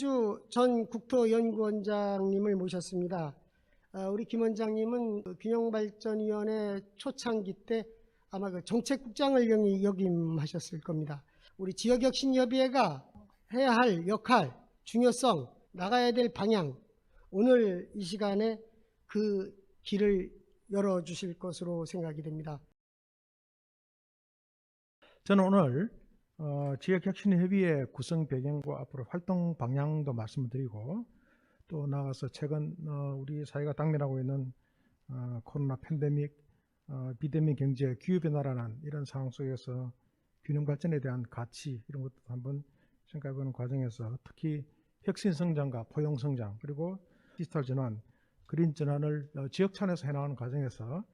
김원주 전 국토연구원장님을 모셨습니다. 우리 김 원장님은 균형발전위원회 초창기 때 아마 그 정책국장을 역임하셨을 겁니다. 우리 지역혁신협의회가 해야 할 역할, 중요성, 나가야 될 방향, 오늘 이 시간에 그 길을 열어주실 것으로 생각이 됩니다. 저는 오늘 지역혁신협의회 구성 배경과 앞으로 활동 방향도 말씀드리고, 또 나아가서 최근 우리 사회가 당면하고 있는 코로나 팬데믹, 비대면 경제 기후변화라는 이런 상황 속에서 균형 발전에 대한 가치, 이런 것도 한번 생각해보는 과정에서 특히 혁신 성장과 포용 성장, 그리고 디지털 전환, 그린 전환을 지역 차원에서 해나가는 과정에서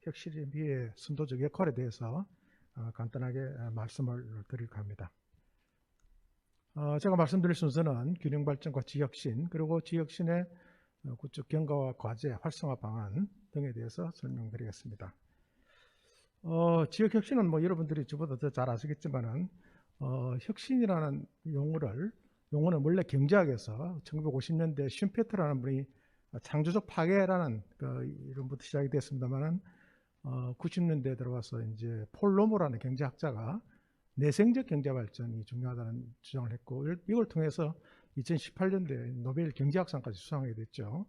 혁신협의회의 선도적 역할에 대해서 간단하게 말씀을 드릴까 합니다. 제가 말씀드릴 순서는 균형 발전과 지역혁신, 그리고 지역혁신의 구축 경과와 과제, 활성화 방안 등에 대해서 설명드리겠습니다. 지역혁신은 뭐 여러분들이 저보다 더 잘 아시겠지만은 혁신이라는 용어는 원래 경제학에서 1950년대 슈페트라는 분이 창조적 파괴라는 이름부터 시작이 됐습니다만은 90년대에 들어와서 이제 폴 로모라는 경제학자가 내생적 경제 발전이 중요하다는 주장을 했고, 이걸 통해서 2018년도에 노벨 경제학상까지 수상하게 됐죠.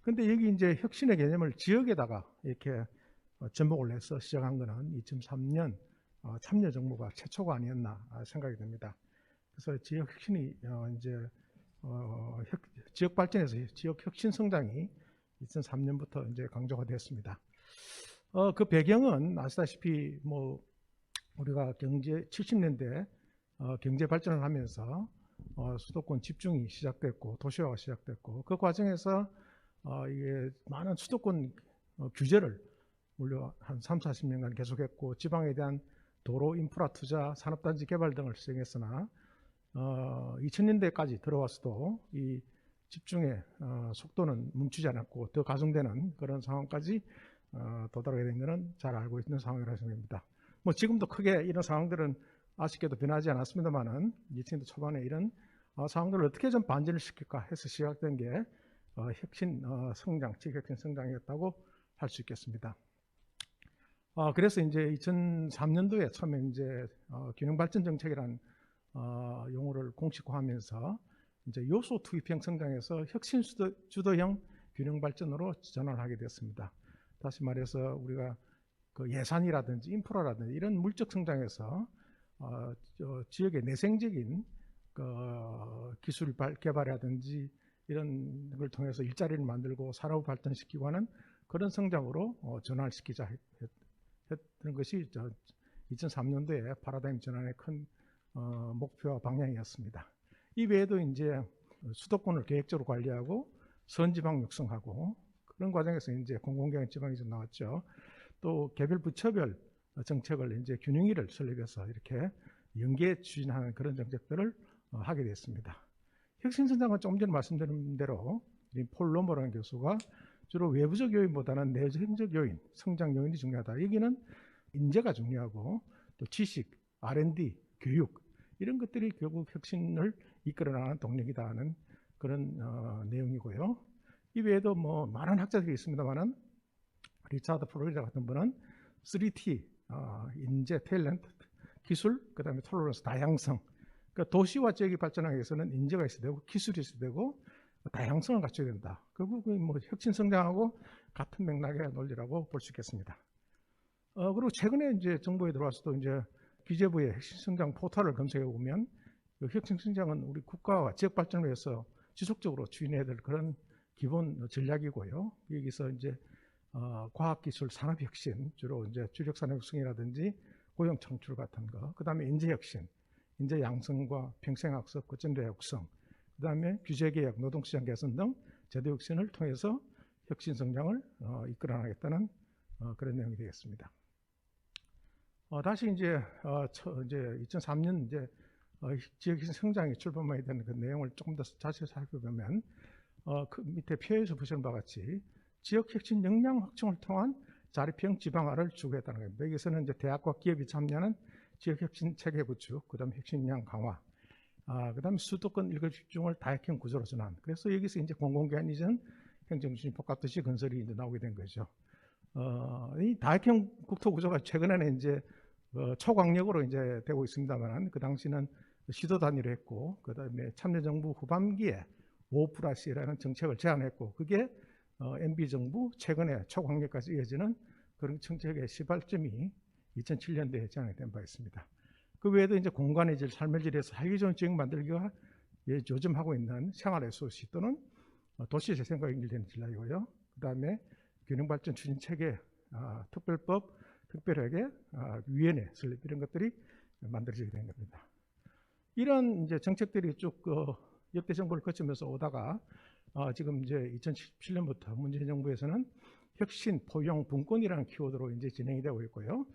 근데 여기 이제 혁신의 개념을 지역에다가 이렇게 접목을 해서 시작한 거는 2003년 참여 정부가 최초가 아니었나 생각이 됩니다. 그래서 지역 혁신이 이제 지역 발전에서 지역 혁신 성장이 2003년부터 이제 강조가 됐습니다. 그 배경은 아시다시피 뭐 우리가 70년대 경제 발전을 하면서 수도권 집중이 시작됐고 도시화가 시작됐고, 그 과정에서 이게 많은 수도권 규제를 물론 한 30-40년간 계속했고, 지방에 대한 도로 인프라 투자, 산업단지 개발 등을 시행했으나 2000년대까지 들어와서도 이 집중의 속도는 멈추지 않았고 더 가중되는 그런 상황까지 도달하게 된 것은 잘 알고 있는 상황이라고 생각합니다. 뭐 지금도 크게 이런 상황들은 아쉽게도 변하지 않았습니다만은 2000년대 초반에 이런 상황들을 어떻게 좀 반전을 시킬까 해서 시작된 게 혁신 성장, 지역혁신 성장이었다고 할 수 있겠습니다. 그래서 이제 2003년도에 처음에 이제 균형발전 정책이라는 용어를 공식화하면서 이제 요소 투입형 성장에서 혁신 주도형 균형발전으로 전환을 하게 됐습니다. 다시 말해서 우리가 그 예산이라든지 인프라라든지 이런 물적 성장에서 지역의 내생적인 기술 개발이라든지 이런 걸 통해서 일자리를 만들고 산업을 발전시키고 하는 그런 성장으로 전환시키자 했던 것이 2003년도에 파라다임 전환의 큰 목표와 방향이었습니다. 이 외에도 이제 수도권을 계획적으로 관리하고 선지방 육성하고, 그런 과정에서 이제 공공기관 지방이 좀 나왔죠. 또 개별 부처별 정책을 이제 균형위를 설립해서 이렇게 연계 추진하는 그런 정책들을 하게 됐습니다. 혁신성장은 조금 전에 말씀드린 대로 폴 로머라는 교수가 주로 외부적 요인보다는 내생적 요인, 성장 요인이 중요하다. 여기는 인재가 중요하고 또 지식, R&D, 교육 이런 것들이 결국 혁신을 이끌어나가는 동력이다 하는 그런 내용이고요. 이 외에도 뭐 많은 학자들이 있습니다만은 리차드 프로리자 같은 분은 3T, 인재, 탤런트, 기술, 그 다음에 톨러런스, 다양성. 그러니까 도시와 지역이 발전하기 위해서는 인재가 있어야 되고 기술이 있어야 되고 다양성을 갖춰야 된다. 결국 뭐 혁신 성장하고 같은 맥락의 논리라고 볼 수 있겠습니다. 그리고 최근에 이제 정부에 들어와서도 이제 기재부의 혁신 성장 포털을 검색해 보면 혁신 성장은 우리 국가와 지역 발전을 위해서 지속적으로 추진해야 될 그런 기본 전략이고요. 여기서 이제 과학기술 산업혁신, 주로 이제 주력산업혁신이라든지 고용 창출 같은 거, 그 다음에 인재혁신, 인재 양성과 평생학습, 거점대 육성, 그 다음에 규제개혁, 노동시장 개선 등 제도혁신을 통해서 혁신 성장을 이끌어나가겠다는 그런 내용이 되겠습니다. 다시 이제 2003년 이제 지역혁신 성장이 출범해야 되는 그 내용을 조금 더 자세히 살펴보면 그 밑에 표에서 보시는 바와 같이 지역혁신 역량 확충을 통한 자립형 지방화를 추구했다는 겁니다. 여기서는 이제 대학과 기업이 참여하는 지역혁신 체계 구축, 그다음 혁신 역량 강화, 그다음에 수도권 일괄 집중을 다액형 구조로 전환. 그래서 여기서 이제 공공기관 이전 행정중심 복합도시 건설이 이제 나오게 된 거죠. 이 다액형 국토 구조가 최근에는 이제 초강력으로 이제 되고 있습니다만, 그 당시는 시도 단위로 했고, 그다음에 참여정부 후반기에 5+1라는 정책을 제안했고, 그게 MB 정부 최근에 초강력까지 이어지는 그런 정책의 시발점이 2007년도에 제안이 된 바 있습니다. 그 외에도 이제 공간의 질, 삶의 질에서 살기 좋은 지역 만들기가 요즘 하고 있는 생활 SOC 또는 도시 재생과 연결되는 전략이고요. 그다음에 균형발전 추진 체계, 특별법, 특별하게 위원회 설립 이런 것들이 만들어지게 된 겁니다. 이런 이제 정책들이 쭉 역대 정부를 거치면서 오다가 지금 이제 2017년부터 문재인 정부에서는 혁신, 포용, 분권이라는 키워드로 이제 진행이 되고 있고요.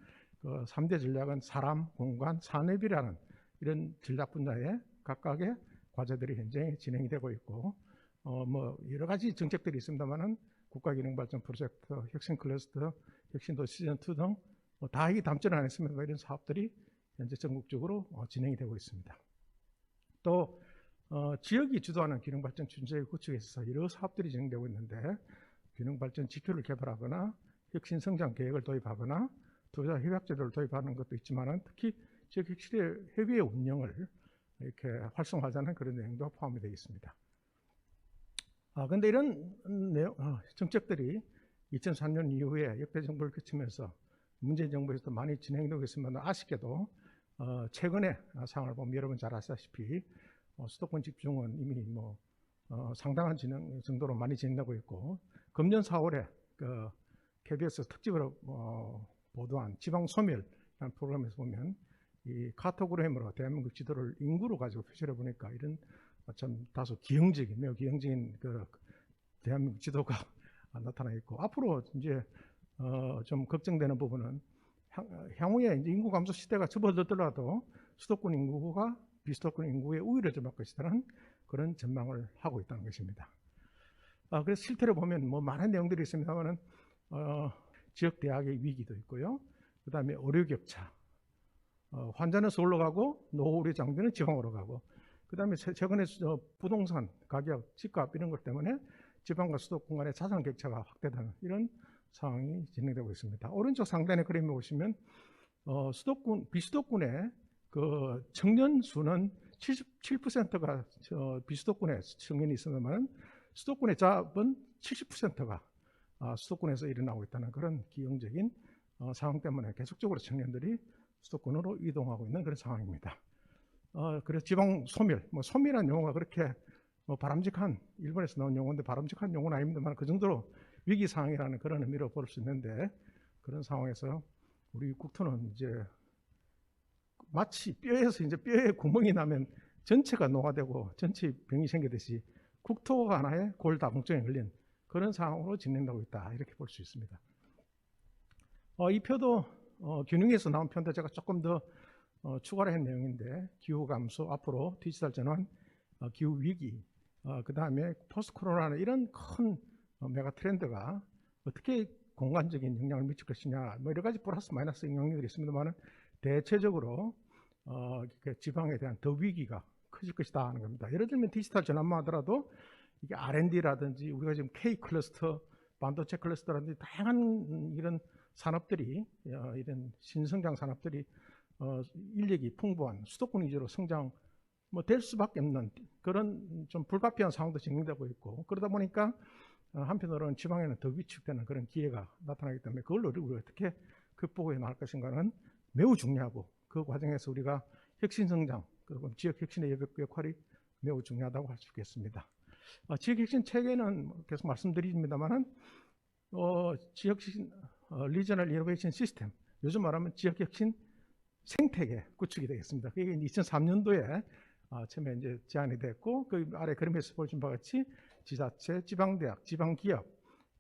3대 전략은 사람, 공간, 산업이라는 이런 전략 분야에 각각의 과제들이 현재 진행이 되고 있고, 뭐 여러 가지 정책들이 있습니다만은 국가기능발전 프로젝트, 혁신 클러스터, 혁신도시 시즌2 등 다 이게 담지는 않았습니다. 이런 사업들이 현재 전국적으로 진행이 되고 있습니다. 또 지역이 주도하는 기능발전 추진체계 구축에 있어서 여러 사업들이 진행되고 있는데, 기능발전 지표를 개발하거나 혁신 성장 계획을 도입하거나 투자 협약제도를 도입하는 것도 있지만, 특히 지역 혁신의 협의회 운영을 이렇게 활성화하자는 그런 내용도 포함이 되어 있습니다. 그런데 이런 정책들이 2003년 이후에 역대 정부를 거치면서 문재인 정부에서도 많이 진행되고 있으면, 아쉽게도 최근에 상황을 보면 여러분 잘 아시다시피 수도권 집중은 이미 뭐 상당한 진행 정도로 많이 진행되고 있고, 금년 4월에 그 KBS 특집으로 보도한 지방 소멸이라는 프로그램에서 보면 이 카토그램으로 대한민국 지도를 인구로 가지고 표시를 해보니까 이런 좀 다소 기형적인, 매우 기형적인 그 대한민국 지도가 나타나 있고, 앞으로 이제 좀 걱정되는 부분은 향후에 이제 인구 감소 시대가 접어들더라도 수도권 인구가 비수도권 인구의 우위를 점할 것이라는 그런 전망을 하고 있다는 것입니다. 그래서 실태로 보면 뭐 많은 내용들이 있습니다만은 지역 대학의 위기도 있고요. 그다음에 의료 격차, 환자는 서울로 가고 노후 의료 장비는 지방으로 가고, 그다음에 최근에 부동산 가격, 집값 이런 것 때문에 지방과 수도권 간의 자산 격차가 확대되는 이런 상황이 진행되고 있습니다. 오른쪽 상단의 그림에 보시면 수도권, 비수도권의 그 청년 수는 77%가 비수도권에 청년이 있으면, 수도권의 잡은 70%가 수도권에서 일어나고 있다는 그런 기형적인 상황 때문에 계속적으로 청년들이 수도권으로 이동하고 있는 그런 상황입니다. 그래서 지방 소멸, 뭐 소멸이라는 용어가 그렇게 뭐 바람직한, 일본에서 나온 용어인데 바람직한 용어는 아닙니다만 그 정도로 위기 상황이라는 그런 의미로 볼 수 있는데, 그런 상황에서 우리 국토는 이제 마치 뼈에서 이제 뼈에 구멍이 나면 전체가 노화되고 전체 병이 생기듯이 국토가 하나의 골다공증에 걸린 그런 상황으로 진행되고 있다, 이렇게 볼 수 있습니다. 이 표도 균형에서 나온 표인데 제가 조금 더 추가를 한 내용인데, 기후 감소, 앞으로 디지털 전환, 기후 위기, 그 다음에 포스트 코로나는 이런 큰 메가 트렌드가 어떻게 공간적인 영향을 미칠 것이냐, 뭐 여러 가지 플러스 마이너스 영향들이 있습니다만, 대체적으로 지방에 대한 더 위기가 커질 것이다 하는 겁니다. 예를 들면 디지털 전환만 하더라도 이게 R&D라든지 우리가 지금 K 클러스터, 반도체 클러스터라든지 다양한 이런 산업들이, 이런 신성장 산업들이 인력이 풍부한 수도권 위주로 성장 될 수밖에 없는 그런 좀 불가피한 상황도 진행되고 있고, 그러다 보니까 한편으로는 지방에는 더 위축되는 그런 기회가 나타나기 때문에 그걸 우리가 어떻게 극복해 나갈 것인가는 매우 중요하고, 그 과정에서 우리가 혁신 성장, 그리고 지역 혁신의 역할이 매우 중요하다고 할 수 있겠습니다. 지역 혁신 체계는 계속 말씀드립니다만은 지역 혁신 리저널 이노베이션 시스템, 요즘 말하면 지역 혁신 생태계 구축이 되겠습니다. 그게 2003년도에 처음에 이제 제안이 됐고, 그 아래 그림에서 보신 바와 같이 지자체, 지방대학, 지방기업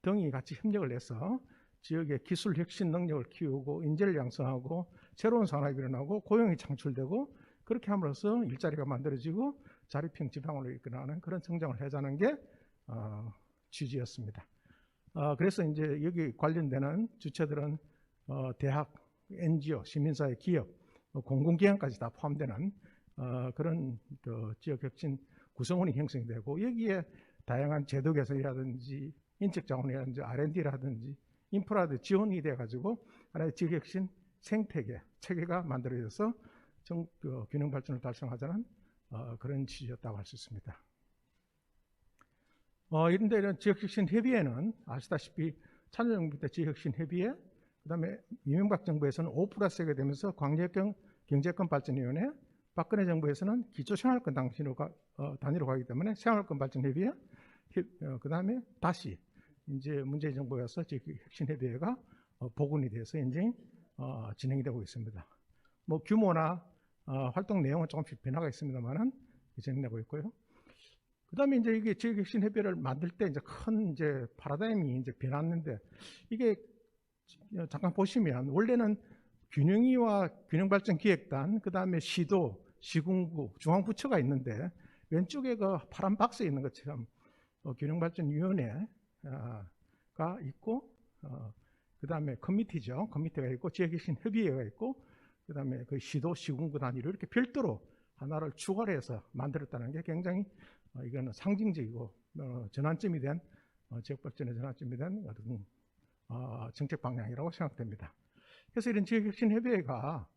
등이 같이 협력을 해서 지역의 기술 혁신 능력을 키우고 인재를 양성하고 새로운 산업이 일어나고 고용이 창출되고, 그렇게 함으로써 일자리가 만들어지고 자립형 지방으로 이끌어가는 그런 성장을 하자는 게 취지였습니다. 그래서 이제 여기 관련되는 주체들은 대학, NGO, 시민사회, 기업, 공공기관까지 다 포함되는 그런 그 지역혁신 구성원이 형성이 되고 여기에 다양한 제도 개선이라든지 인적 자원이라든지 R&D라든지 인프라도 지원이 돼가지고 하나의 지역혁신 생태계 체계가 만들어져서 균형 발전을 달성하자는 그런 취지였다고 할 수 있습니다. 이런데 이런 지역혁신 협의회는 아시다시피 참여정부 때 지역혁신 협의회, 그다음에 이명박 정부에서는 5+1가 되면서 광역경 경제권 발전위원회, 박근혜 정부에서는 기초생활권 단위로 가기 때문에 생활권 발전 협의회, 그다음에 다시 이제 문재인 정부에 와서 지역혁신 협의회가 복원이 돼서 현재 진행이 되고 있습니다. 뭐 규모나 활동 내용은 조금씩 변화가 있습니다만은 진행되고 있고요. 그다음에 이제 이게 지역혁신 협의회를 만들 때 이제 큰 이제 파라다임이 이제 변했는데 이게 잠깐 보시면 원래는 균형위와 균형발전기획단, 그다음에 시도, 시군구, 중앙부처가 있는데 왼쪽에 그 파란 박스에 있는 것처럼 균형발전위원회가 있고 그다음에 커미티죠. 커미티가 있고 지역혁신 협의회가 있고 그다음에 그 시도, 시군구 단위로 이렇게 별도로 하나를 추가를 해서 만들었다는 게 굉장히 이거는 상징적이고 전환점이 된 지역발전의 전환점이 된 어떤 정책 방향이라고 생각됩니다. 그래서 이런 지역혁신 협의회가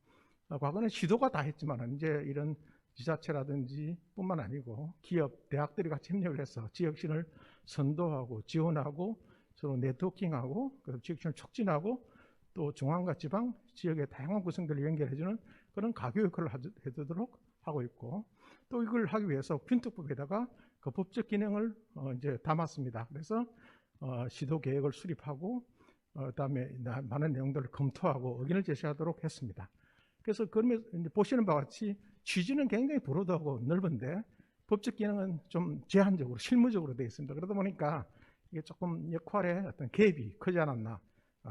과거는 시도가 다 했지만 이제 이런 지자체라든지 뿐만 아니고 기업, 대학들이 같이 협력을 해서 지역혁신을 선도하고 지원하고 서로 네트워킹하고 지역혁신을 촉진하고 또 중앙과 지방 지역의 다양한 구성들을 연결해주는 그런 가교 역할을 해주도록 하고 있고 또 이걸 하기 위해서 균특법에다가 그 법적 기능을 이제 담았습니다. 그래서 시도 계획을 수립하고 그다음에 많은 내용들을 검토하고 의견을 제시하도록 했습니다. 그래서 그러면 보시는 바와 같이 취지는 굉장히 브로드하고 넓은데 법적 기능은 좀 제한적으로 실무적으로 되어 있습니다. 그러다 보니까 이게 조금 역할의 어떤 갭이 크지 않았나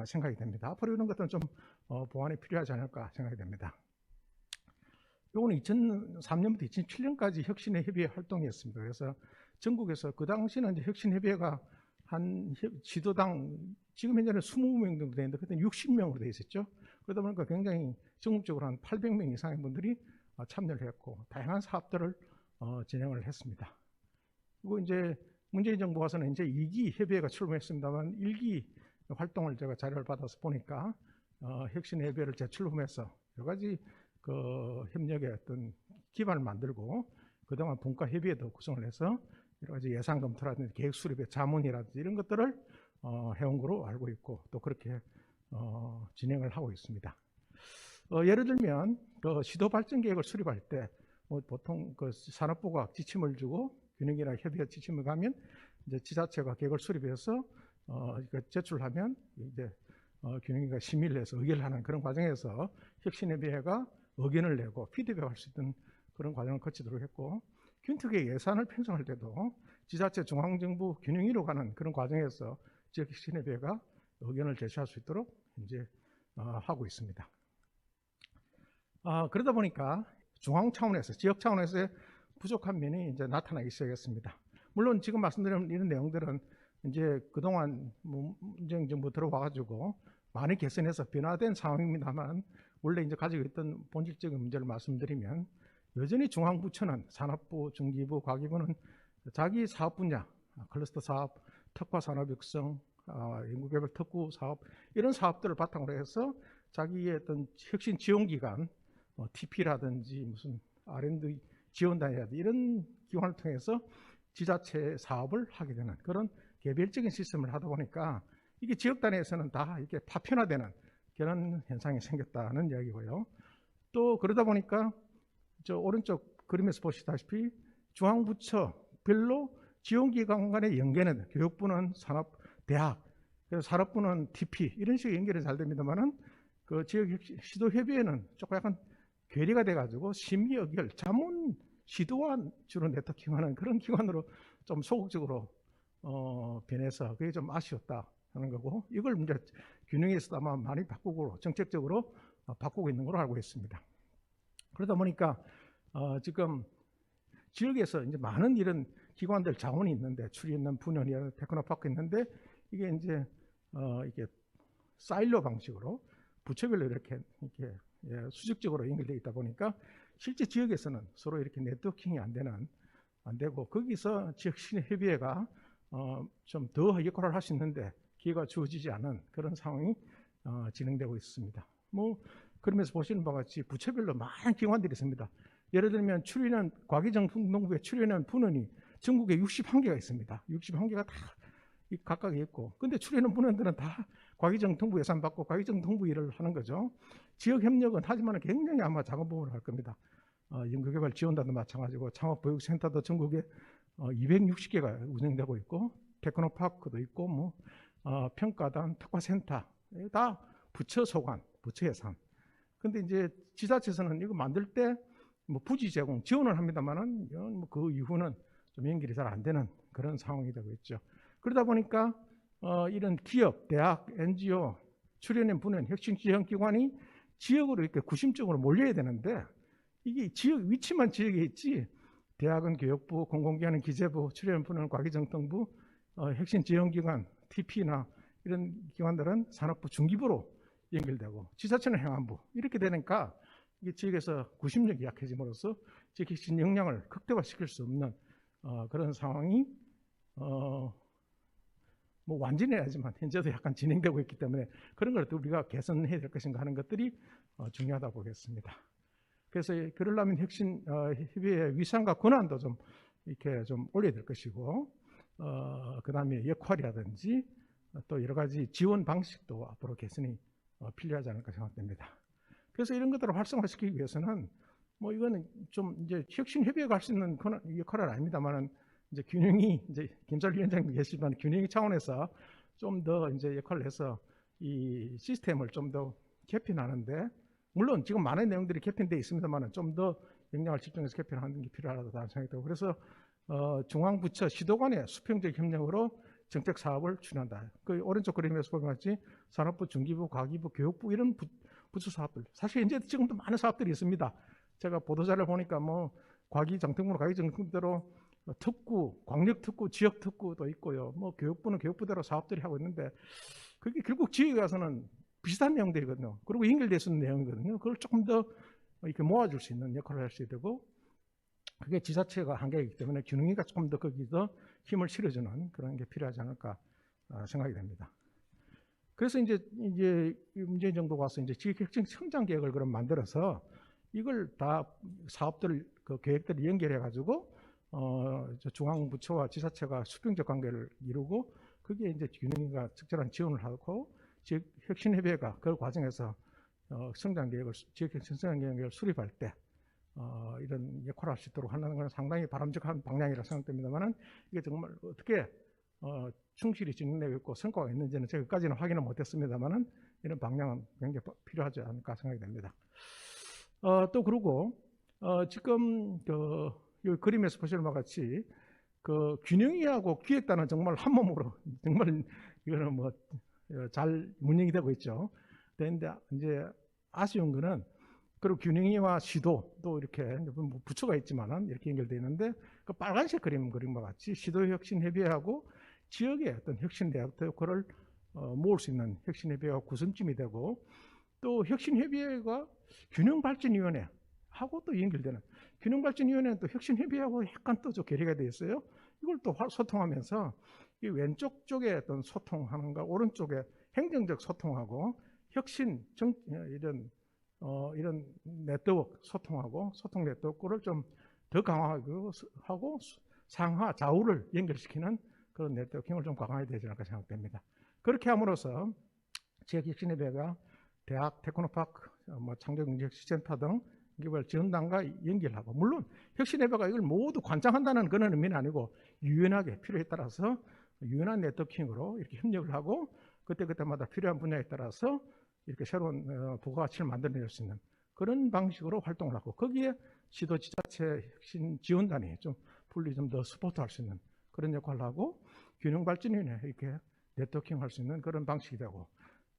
생각이 됩니다. 앞으로 이런 것들은 좀 보완이 필요하지 않을까 생각이 됩니다. 이거는 2003년부터 2007년까지 혁신의 협의회 활동이었습니다. 그래서 전국에서 그 당시는 이제 혁신협의회가 한 지도당 지금 현재는 20명 정도 되는데 그때는 60명으로 되어 있었죠. 그러다 보니까 굉장히 전국적으로 한 800명 이상의 분들이 참여를 했고 다양한 사업들을 진행을 했습니다. 그리고 이제 문재인 정부 와서는 이제 2기 협의회가 출범했습니다만 1기 활동을 제가 자료를 받아서 보니까 혁신협의회를 재출범해서 여러 가지 그 협력의 어떤 기반을 만들고 그동안 분과협의회도 구성을 해서 여러 가지 예산 검토라든지 계획 수립의 자문이라든지 이런 것들을 해온 거로 알고 있고 또 그렇게 진행을 하고 있습니다. 예를 들면 그 시도 발전 계획을 수립할 때 보통 그 산업부가 지침을 주고 균형이나 협의회 지침을 가면 이제 지자체가 계획을 수립해서 제출하면 이제 균형이가 심의를 해서 의결을 하는 그런 과정에서 혁신협의회가 의견을 내고 피드백할 수 있는 그런 과정을 거치도록 했고 균특의 예산을 편성할 때도 지자체 중앙정부 균형위로 가는 그런 과정에서 지역혁신협의회가 의견을 제시할 수 있도록 이제 하고 있습니다. 그러다 보니까 중앙 차원에서 지역 차원에서의 부족한 면이 이제 나타나기 시작했습니다. 물론 지금 말씀드린 이런 내용들은 이제 그동안 문재인 정부 들어와가지고 많이 개선해서 변화된 상황입니다만 원래 이제 가지고 있던 본질적인 문제를 말씀드리면 여전히 중앙부처는 산업부, 중기부, 과기부는 자기 사업 분야, 클러스터 사업, 특화 산업 육성, 연구개발 특구 사업 이런 사업들을 바탕으로 해서 자기의 어떤 혁신 지원기관, TP라든지 무슨 R&D 지원단이라든지 이런 기관을 통해서 지자체 사업을 하게 되는 그런 개별적인 시스템을 하다 보니까 이게 지역 단위에서는 다 이렇게 파편화되는 그런 현상이 생겼다는 이야기고요. 또 그러다 보니까 저 오른쪽 그림에서 보시다시피 중앙부처별로 지원기관 간의 연계는 교육부는 산업, 대학, 그래서 산업부는 TP 이런 식의 연결이 잘 됩니다만은 그 지역 시도협의회는 조금 약간 괴리가 돼가지고 심의 의결, 자문 시도와 주로 네트워킹하는 그런 기관으로 좀 소극적으로 변해서 그게 좀 아쉬웠다 하는 거고 이걸 이제 균형에서 아마 많이 바꾸고 정책적으로 바꾸고 있는 걸로 알고 있습니다. 그러다 보니까 지금 지역에서 이제 많은 이런 기관들 자원이 있는데 추리 있는 분연이나 테크노파크 있는데 이게 이제 이게 사일로 방식으로 부처별로 이렇게 수직적으로 연결되어 있다 보니까 실제 지역에서는 서로 이렇게 네트워킹이 안 되고 거기서 지역신협의회가 좀 더 역할을 할 수 있는데 기회가 주어지지 않은 그런 상황이 진행되고 있습니다. 뭐 그러면서 보시는 바와 같이 부처별로 많은 기관들이 있습니다. 예를 들면 출연한 과기정통부에 출연한 분원이 전국에 61개가 있습니다. 61개가 다 각각 있고, 근데 출연한 분원들은 다 과기정통부 예산 받고 과기정통부 일을 하는 거죠. 지역협력은 하지만 굉장히 아마 작은 부분을 할 겁니다. 연구개발 지원단도 마찬가지고 창업보육센터도 전국에 260개가 운영되고 있고, 테크노파크도 있고, 뭐 평가단, 특화센터 다 부처 소관, 부처 예산. 근데 이제 지자체에서는 이거 만들 때 뭐 부지 제공 지원을 합니다만은 그 이후는 좀 연결이 잘 안 되는 그런 상황이 되고 있죠. 그러다 보니까 이런 기업, 대학, NGO, 출연인 분은 혁신 지원 기관이 지역으로 이렇게 구심적으로 몰려야 되는데 이게 지역 위치만 지역에 있지, 대학은 교육부, 공공기관은 기재부, 출연인 분은 과기정통부, 혁신 지원 기관, TP나 이런 기관들은 산업부 중기부로 연결되고 지자체는 행안부 이렇게 되니까 이게 지역에서 구심력이 약해짐으로써 지역 혁신 역량을 극대화시킬 수 없는 그런 상황이 뭐 완전히 하지만 현재도 약간 진행되고 있기 때문에 그런 걸 우리가 개선해야 될 것인가 하는 것들이 중요하다고 보겠습니다. 그래서 그러려면 혁신 협의회의 위상과 권한도 좀 이렇게 좀 올려야 될 것이고, 그 다음에 역할이라든지 또 여러 가지 지원 방식도 앞으로 개선이 필요하지 않을까 생각됩니다. 그래서 이런 것들을 활성화시키기 위해서는 뭐 이거는 좀 이제 혁신 협의회가 할 수 있는 역할은 아닙니다만은 이제 균형이 이제 김철 위원장님 계시지만 균형이 차원에서 좀 더 이제 역할을 해서 이 시스템을 좀 더 개편하는데, 물론 지금 많은 내용들이 개편되어 있습니다만은 좀 더 역량을 집중해서 개편하는 게 필요하다고 생각이 들고, 그래서 중앙부처 시도 간의 수평적 협력으로 정책 사업을 추진한다. 그 오른쪽 그림에서 보면 같이 산업부, 중기부, 과기부, 교육부 이런 부처 사업들. 사실 이제 지금도 많은 사업들이 있습니다. 제가 보도자를 보니까 뭐 과기정통부는 과기정통부대로 특구, 광역특구, 지역특구도 있고요. 뭐 교육부는 교육부대로 사업들이 하고 있는데 그게 결국 지역에 가서는 비슷한 내용들이거든요. 그리고 연결될 수 있는 내용이거든요. 그걸 조금 더 이렇게 모아줄 수 있는 역할을 할 수 있어야 되고, 그게 지자체가 한계이기 때문에 균형이가 조금 더 거기서 힘을 실어주는 그런 게 필요하지 않을까 생각이 됩니다. 그래서 이제 문재인 정부가 와서 이제 지역혁신 성장 계획을 그럼 만들어서 이걸 다 사업들 그 계획들을 연결해 가지고 중앙부처와 지자체가 수평적 관계를 이루고, 그게 이제 균형이가 적절한 지원을 하고 지역혁신협의회가 그 과정에서 성장 계획을 지역혁신 성장 계획을 수립할 때 이런 역할을 할 수 있도록 하는 건 상당히 바람직한 방향이라 생각됩니다만은, 이게 정말 어떻게 충실히 진행되고 있고 성과가 있는지는 저기까지는 확인을 못했습니다만은 이런 방향은 굉장히 필요하지 않을까 생각이 됩니다. 또 그리고 지금 이 그림에서 보시는 바와 같이 그 균형이하고 기획단은 정말 한 몸으로 정말 이거는 뭐 잘 운영이 되고 있죠. 그런데 이제 아쉬운 거는, 그리고 균형이와 시도도 이렇게 뭐 부처가 있지만은 이렇게 연결되어 있는데, 그 빨간색 그림과 같이 시도혁신협의회하고 지역의 어떤 혁신대학도 그걸 모을 수 있는 혁신협의회가 구성점이 되고, 또 혁신협의회가 균형발전위원회하고 또 연결되는, 균형발전위원회는 또 혁신협의회하고 약간 또 괴리가 되어 있어요. 이걸 또 소통하면서 이 왼쪽 쪽에 어떤 소통하는 거, 오른쪽에 행정적 소통하고 혁신 이런 네트워크 소통하고 소통 네트워크를 좀 더 강화하고 상하 좌우를 연결시키는 그런 네트워킹을 좀 강화해야 되지 않을까 생각됩니다. 그렇게 함으로써 지역혁신협의회가 대학, 테크노파크, 뭐 창조경제혁신센터 등 개발 지원단과 연결하고, 물론 혁신협의회가 이걸 모두 관장한다는 그런 의미는 아니고 유연하게 필요에 따라서 유연한 네트워킹으로 이렇게 협력을 하고 그때마다 필요한 분야에 따라서 이렇게 새로운 부가가치를 만들어낼 수 있는 그런 방식으로 활동을 하고, 거기에 시도지자체 혁신 지원단이 좀 분리 좀 더 서포트할 수 있는 그런 역할을 하고, 균형발전위원회 이렇게 네트워킹 할 수 있는 그런 방식이 되고,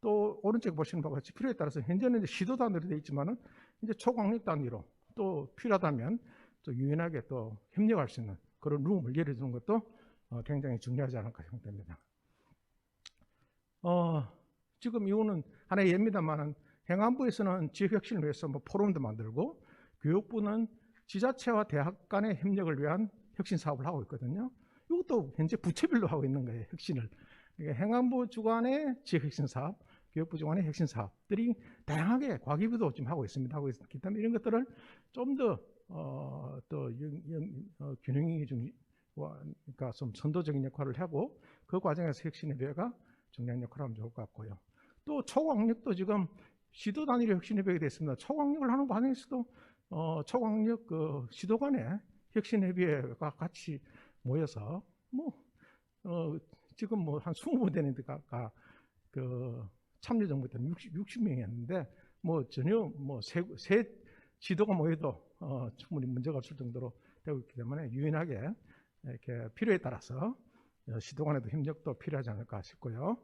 또 오른쪽 보시는 바와 같이 필요에 따라서 현재는 이제 시도단으로 되어 있지만은 이제 초광역 단위로 또 필요하다면 또 유연하게 또 협력할 수 있는 그런 룸을 열어주는 것도 굉장히 중요하지 않을까 생각됩니다. 지금 이거는 하나의 예입니다만은 행안부에서는 지역혁신을 위해서 뭐 포럼도 만들고 교육부는 지자체와 대학 간의 협력을 위한 혁신 사업을 하고 있거든요. 이것도 현재 부처별로 하고 있는 거예요. 혁신을. 그러니까 행안부 주관의 지역 혁신 사업, 교육부 주관의 혁신 사업들이 다양하게 과기부도 지금 하고 있습니다. 하고 있기 때문에 이런 것들을 좀 더 균형이 좀 그러니까 좀 선도적인 역할을 하고 그 과정에서 혁신협의회가 중요한 역할을 하면 좋을 것 같고요. 또 초광역도 지금 시도 단위로 혁신협의회가 됐습니다. 초광역을 하는 과정에서도 초광역 그 시도 간의 혁신협의회가 같이 모여서 지금 뭐 한 20분 되는 데가 그 참여 정부 때는 60명이었는데 전혀 세 지도가 모여도 충분히 문제가 없을 정도로 되고 있기 때문에 유연하게 이렇게 필요에 따라서 시도 간에도 협력도 필요하지 않을까 싶고요.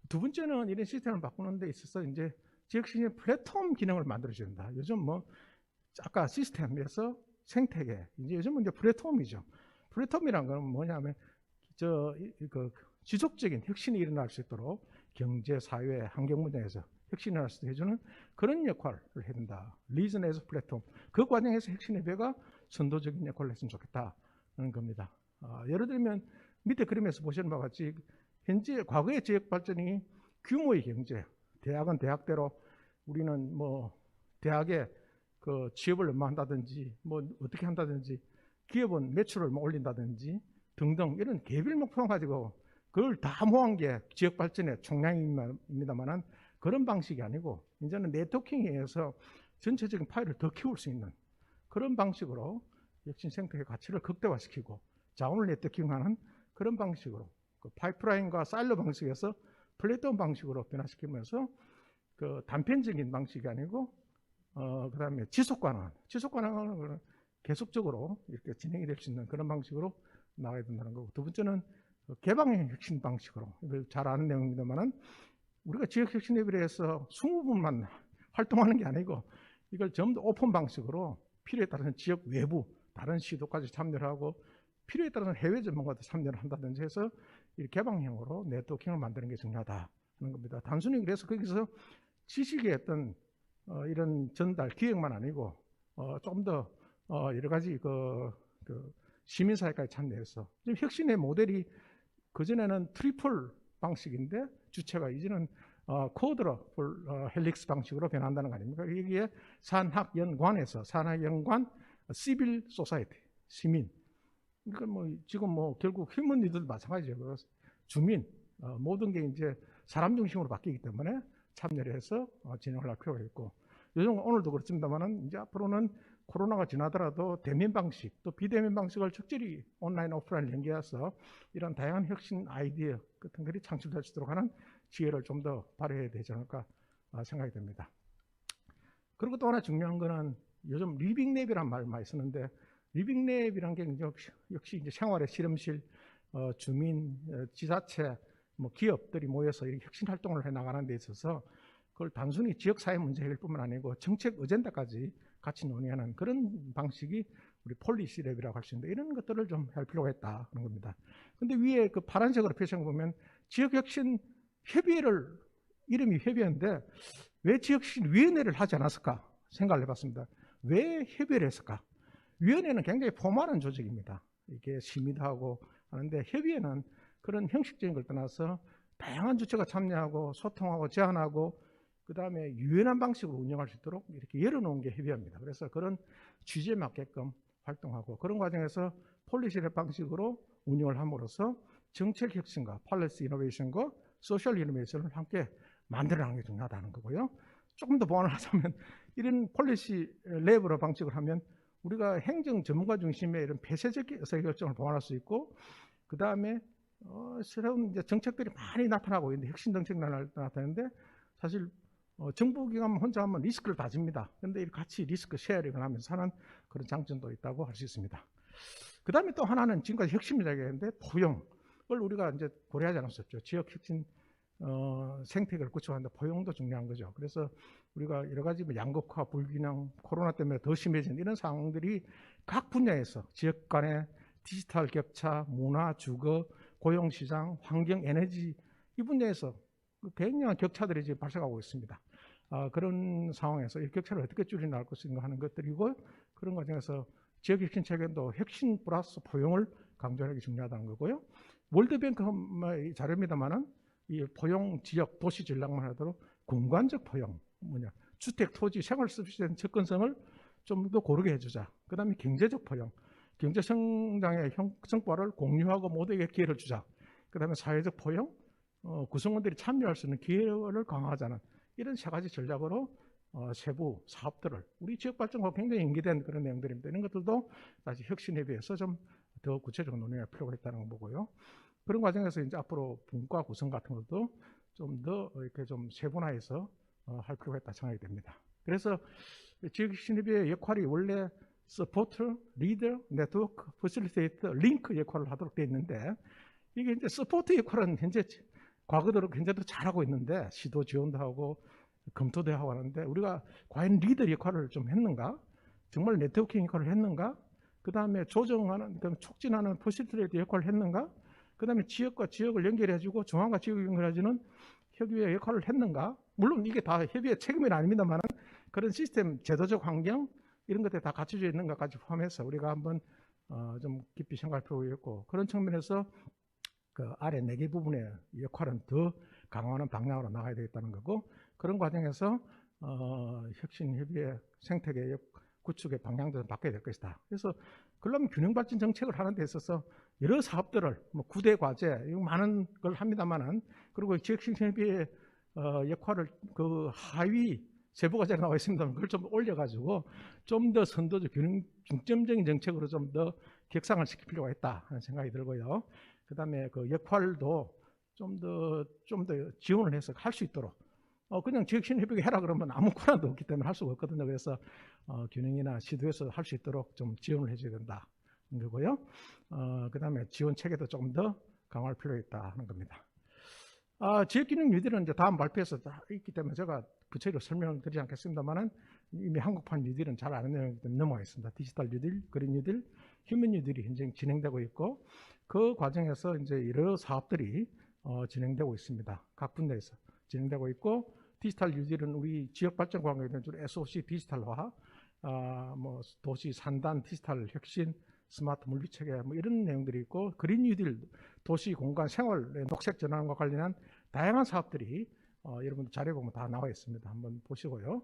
두 번째는 이런 시스템을 바꾸는 데 있어서 이제 지역시의 플랫폼 기능을 만들어줘야 된다. 요즘 아까 시스템에서 생태계, 이제 요즘은 이제 플랫폼이죠. 플랫폼이란 건 뭐냐면 지속적인 혁신이 일어날 수 있도록 경제, 사회, 환경 분야에서 혁신이 일어날 수 있도록 해주는 그런 역할을 해야 된다. 리전에서 플랫폼. 그 과정에서 혁신협의회가 선도적인 역할을 했으면 좋겠다는 겁니다. 예를 들면 밑에 그림에서 보시는 바와 같이 현재 과거의 지역 발전이 규모의 경제, 대학은 대학대로 우리는 대학에 그 취업을 얼마 한다든지 어떻게 한다든지 기업은 매출을 올린다든지 등등 이런 개별 목표 가지고 그걸 다 모은 게 지역 발전의 총량입니다만은 그런 방식이 아니고 이제는 네트워킹에 의해서 전체적인 파일을 더 키울 수 있는 그런 방식으로 혁신 생태계 가치를 극대화시키고 자원을 네트워킹하는 그런 방식으로 그 파이프라인과 사일로 방식에서 플랫폼 방식으로 변화시키면서 그 단편적인 방식이 아니고 그다음에 지속 가능한 계속적으로 이렇게 진행이 될 수 있는 그런 방식으로 나가야 된다는 거고, 두 번째는 개방형 혁신 방식으로, 이걸 잘 아는 내용입니다만은 우리가 지역 혁신협의회에 해서 20분만 활동하는 게 아니고 이걸 전부 오픈 방식으로 필요에 따라서는 지역 외부 다른 시도까지 참여를 하고 필요에 따라서는 해외 전문가도 참여를 한다든지 해서 이 개방형으로 네트워킹을 만드는 게 중요하다는 겁니다. 단순히 그래서 거기서 지식의 어떤 이런 전달 기획만 아니고 좀 더 여러 가지 그 시민사회까지 참여해서 지금 혁신의 모델이 그전에는 트리플 방식인데 주체가 이제는 쿼드러 헬릭스 방식으로 변한다는 거 아닙니까? 여기에 산학연관에서 산학연관 시빌 소사이티 시민, 그러니까 지금 결국 휴먼 리더도 마찬가지예요. 그래서 주민 모든 게 이제 사람 중심으로 바뀌기 때문에 참여를 해서 진행을 할 필요가 있고, 요즘 오늘도 그렇습니다만은 이제 앞으로는 코로나가 지나더라도 대면 방식 또 비대면 방식을 적절히 온라인 오프라인을 연계해서 이런 다양한 혁신 아이디어 같은 것이 창출될 수 있도록 하는 지혜를 좀 더 발휘해야 되지 않을까 생각이 됩니다. 그리고 또 하나 중요한 거는 요즘 리빙랩이라는 말을 많이 쓰는데, 리빙랩이라는 게 역시 이제 생활의 실험실, 주민, 지자체, 기업들이 모여서 이렇게 혁신 활동을 해 나가는 데 있어서 그걸 단순히 지역사회 문제 해결뿐만 아니고 정책 어젠다까지 같이 논의하는 그런 방식이 우리 폴리시 랩이라고 할 수 있는데, 이런 것들을 좀 할 필요가 있다는 겁니다. 근데 위에 그 파란색으로 표시한 거 보면 지역혁신 협의회를, 이름이 협의회인데 왜 지역혁신위원회를 하지 않았을까 생각을 해봤습니다. 왜 협의회를 했을까? 위원회는 굉장히 포멀한 조직입니다. 이게 심의도 하고 하는데, 협의회는 그런 형식적인 걸 떠나서 다양한 주체가 참여하고 소통하고 제안하고 그 다음에 유연한 방식으로 운영할 수 있도록 이렇게 열어놓은 게 협의회입니다. 그래서 그런 취지에 맞게끔 활동하고 그런 과정에서 폴리시랩 방식으로 운영을 함으로써 정책 혁신과 팔리시 이노베이션과 소셜 이노베이션을 함께 만들어가는 게 중요하다는 거고요. 조금 더 보완을 하자면 이런 폴리시 랩으로 방식을 하면 우리가 행정 전문가 중심의 이런 폐쇄적 의사결정을 보완할 수 있고, 그 다음에 새로운 이제 정책들이 많이 나타나고 있는데, 혁신 정책이 나타나는데 사실 정부기관 혼자 하면 리스크를 다 집니다. 그런데 같이 리스크 쉐어링을 하면서 하는 그런 장점도 있다고 할 수 있습니다. 그 다음에 또 하나는 지금까지 혁신이라고 했는데 포용을 우리가 이제 고려하지 않았었죠. 지역 혁신 생태계를 구축하는데 포용도 중요한 거죠. 그래서 우리가 여러 가지 양극화, 불균형, 코로나 때문에 더 심해진 이런 상황들이 각 분야에서 지역 간의 디지털 격차, 문화, 주거, 고용시장, 환경, 에너지 이 분야에서 굉장한 격차들이 지금 발생하고 있습니다. 그런 상황에서 이 격차를 어떻게 줄여 나갈 것인가 하는 것들이고, 그런 과정에서 지역 혁신 체계도 혁신 플러스 포용을 강조하는 게 중요하다는 거고요. 월드뱅크 자료입니다만은 이 포용 지역 도시 전략만 하도록 공간적 포용, 주택, 토지, 생활 서비스에 대한 접근성을 좀 더 고르게 해주자. 그다음에 경제적 포용, 경제 성장의 성과를 공유하고 모두에게 기회를 주자. 그다음에 사회적 포용, 구성원들이 참여할 수 있는 기회를 강화하자는 이런 세 가지 전략으로 세부 사업들을 우리 지역 발전과 굉장히 연계된 그런 내용들입니다. 이런 것들도 다시 혁신에 비해서 좀 더 구체적으로 논의할 필요가 있다는 거 보고요. 그런 과정에서 이제 앞으로 분과 구성 같은 것도 좀 더 이렇게 좀 세분화해서 할 필요가 있다 생각이 됩니다. 그래서 지역 혁신협의회 역할이 원래 서포터, 리더, 네트워크, 퍼실리테이터, 링크 역할을 하도록 되어 있는데, 이게 이제 서포트 역할은 현재 과거대로 현재도 잘하고 있는데 시도 지원도 하고 검토도 하고 하는데, 우리가 과연 리더 역할을 좀 했는가? 정말 네트워킹 역할을 했는가? 그 다음에 조정하는, 촉진하는 퍼실리테이터 역할을 했는가? 그 다음에 지역과 지역을 연결해주고 중앙과 지역을 연결해주는 협의회 역할을 했는가? 물론 이게 다 협의회 책임은 아닙니다만 그런 시스템, 제도적 환경 이런 것들이 다 갖춰져 있는 것까지 포함해서 우리가 한번 좀 깊이 생각할 필요가 있고, 그런 측면에서 그 아래 4개 부분의 역할은 더 강화하는 방향으로 나가야 되겠다는 거고, 그런 과정에서 혁신협의회 생태계 구축의 방향도 바뀌어야 될 것이다. 그래서 그러려면 균형발전 정책을 하는 데 있어서 여러 사업들을 9대 과제 많은 걸 합니다만은, 그리고 지역혁신협의회 역할을 그 하위 세부 과제로 나와 있습니다만 그걸 좀 올려가지고 좀 더 선도적 중점적인 정책으로 좀 더 격상을 시킬 필요가 있다 하는 생각이 들고요. 그 다음에 그 역할도 좀 더 지원을 해서 할 수 있도록, 그냥 지역신협의회 해라 그러면 아무 권한도 없기 때문에 할 수가 없거든요. 그래서 균형이나 시도에서 할 수 있도록 좀 지원을 해줘야 된다 하는 거고요. 그 다음에 지원 체계도 조금 더 강화할 필요가 있다 하는 겁니다. 지역균형 뉴딜은 이제 다음 발표에서 있기 때문에 제가 구체적으로 설명을 드리지 않겠습니다만은 이미 한국판 뉴딜은 잘 아는 내용이기 때문에 넘어가겠습니다. 디지털 뉴딜, 그린 뉴딜, 휴먼 뉴딜이 현재 진행되고 있고, 그 과정에서 이제 여러 사업들이 진행되고 있습니다. 각 분야에서 진행되고 있고, 디지털 뉴딜은 우리 지역 발전 관계에 주로 SOC 디지털화, 도시 산단 디지털 혁신, 스마트 물리체계 이런 내용들이 있고, 그린 뉴딜 도시 공간 생활의 녹색 전환과 관련한 다양한 사업들이 여러분들 자료에 보면 다 나와 있습니다. 한번 보시고요.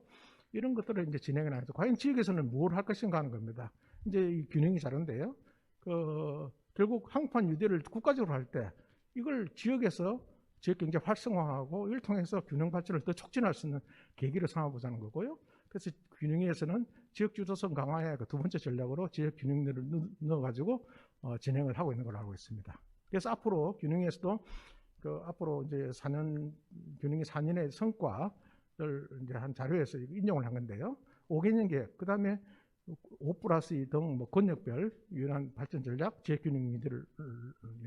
이런 것들을 이제 진행해 나가서 과연 지역에서는 뭘 할 것인가 하는 겁니다. 이제 이 균형이 자료인데요. 결국 한국판 뉴딜을 국가적으로 할 때 이걸 지역에서 지역 경제 활성화하고 이를 통해서 균형 발전을 더 촉진할 수 있는 계기를 삼아보자는 거고요. 그래서 균형에서는 지역 주도성 강화의 그 두 번째 전략으로 지역 균형을 넣어가지고 진행을 하고 있는 걸로 알고 있습니다. 그래서 앞으로 균형에서도 앞으로 이제 4년 균형의 4년의 성과를 이제 한 자료에서 인용을 한 건데요. 5개년 계획, 그 다음에 5+2 등 권역별 유연한 발전 전략, 지역 균형 뉴딜을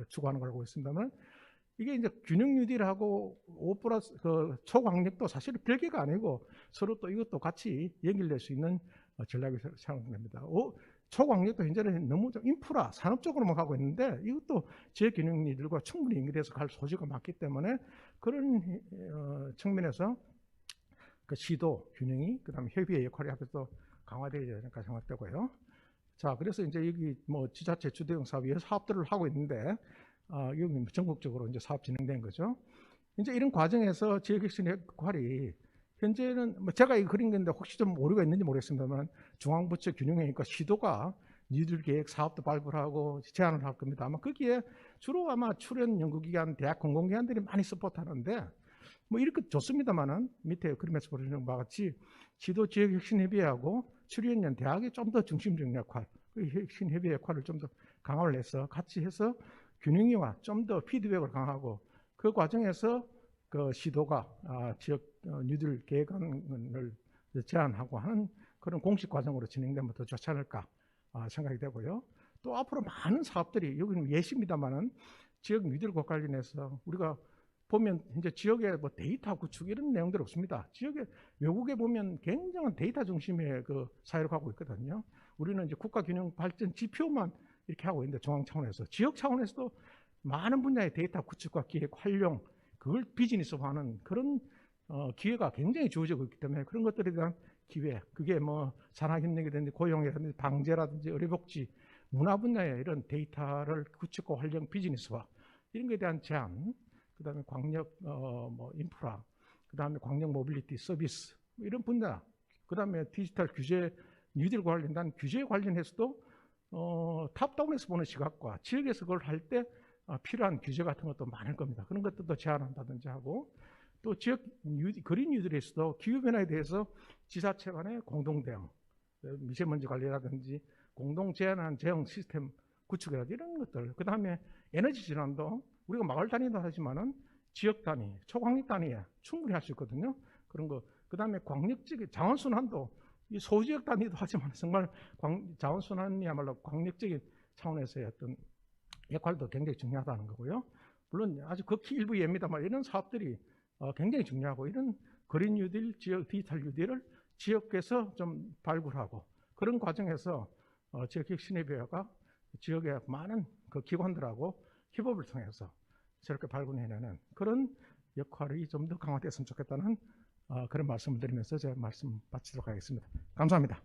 추구하는 걸 알고 있습니다만, 이게 이제 균형 뉴딜하고 5+ 초광역도 사실 별개가 아니고 서로 또 이것도 같이 연결될 수 있는 전략이 생각됩니다. 초광역도 현재는 너무 좀 인프라, 산업 쪽으로만 가고 있는데 이것도 지역 균형 뉴딜과 충분히 연결돼서 갈 소지가 많기 때문에 그런 측면에서 그 시도 균형이 그다음에 협의의 역할이 앞에서 강화되어야 될까 생각되고요. 자, 그래서 이제 여기 지자체 주도형 사업 여러 사업들을 하고 있는데 여기 전국적으로 이제 사업 진행된 거죠. 이제 이런 과정에서 지역혁신 역할이 현재는 제가 이거 그린 건데 혹시 좀 오류가 있는지 모르겠습니다만 중앙부처 균형회의과 시도가 뉴딜 계획 사업도 발표를 하고 제안을 할 겁니다. 아마 거기에 주로 아마 출연 연구기관, 대학 공공기관들이 많이 서포트하는데 이렇게 좋습니다만은 밑에 그림에서 보시는 바와 같이 지도 지역혁신협의회하고 출연연 대학이 좀 더 중심적인 역할, 혁신협의회 역할을 좀 더 강화를 해서 같이 해서 균형이와 좀 더 피드백을 강화하고 그 과정에서 그 시도가 지역 뉴딜 계획안을 제안하고 하는 그런 공식 과정으로 진행되면 더 좋지 않을까 생각이 되고요. 또 앞으로 많은 사업들이 여기는 예시입니다만은 지역 뉴딜과 관련해서 우리가 보면 이제 지역에 데이터 구축 이런 내용들이 없습니다. 지역에 외국에 보면 굉장한 데이터 중심의 그 사회를 가고 있거든요. 우리는 이제 국가균형 발전 지표만 이렇게 하고 있는데 중앙 차원에서 지역 차원에서도 많은 분야의 데이터 구축과 기획, 활용 그걸 비즈니스화하는 그런 기회가 굉장히 주어지고 있기 때문에 그런 것들에 대한 기회, 그게 뭐 산학협력이라든지 고용이라든지 방제라든지 의료복지, 문화 분야의 이런 데이터를 구축과 활용 비즈니스화 이런 것에 대한 제안, 그다음에 광역 뭐 인프라, 그다음에 광역 모빌리티 서비스 이런 분야, 그다음에 디지털 규제 뉴딜과 관련된 규제에 관련해서도 탑다운에서 보는 시각과 지역에서 그걸 할 때 필요한 규제 같은 것도 많을 겁니다. 그런 것들도 제안한다든지 하고 또 지역 그린 뉴딜에서도 기후변화에 대해서 지자체 간의 공동 대응, 미세먼지 관리라든지 공동 제안한 대응 시스템 구축이라든지 이런 것들, 그 다음에 에너지 진환도 우리가 마을 단위도 하지만은 지역 단위, 초광역 단위에 충분히 할 수 있거든요. 그런 거, 그 다음에 광역적 자원순환도 이 소지역 단위도 하지만 정말 자원순환이야말로 광역적인 차원에서의 어떤 역할도 굉장히 중요하다는 거고요. 물론 아주 극히 일부 예입니다만 이런 사업들이 굉장히 중요하고 이런 그린 뉴딜, 지역 디지털 뉴딜을 지역에서 좀 발굴하고 그런 과정에서 지역적 시내비화가 지역의 많은 그 기관들하고 협업을 통해서 저렇게 발굴해내는 그런 역할이 좀 더 강화됐으면 좋겠다는 그런 말씀을 드리면서 제가 말씀 마치도록 하겠습니다. 감사합니다.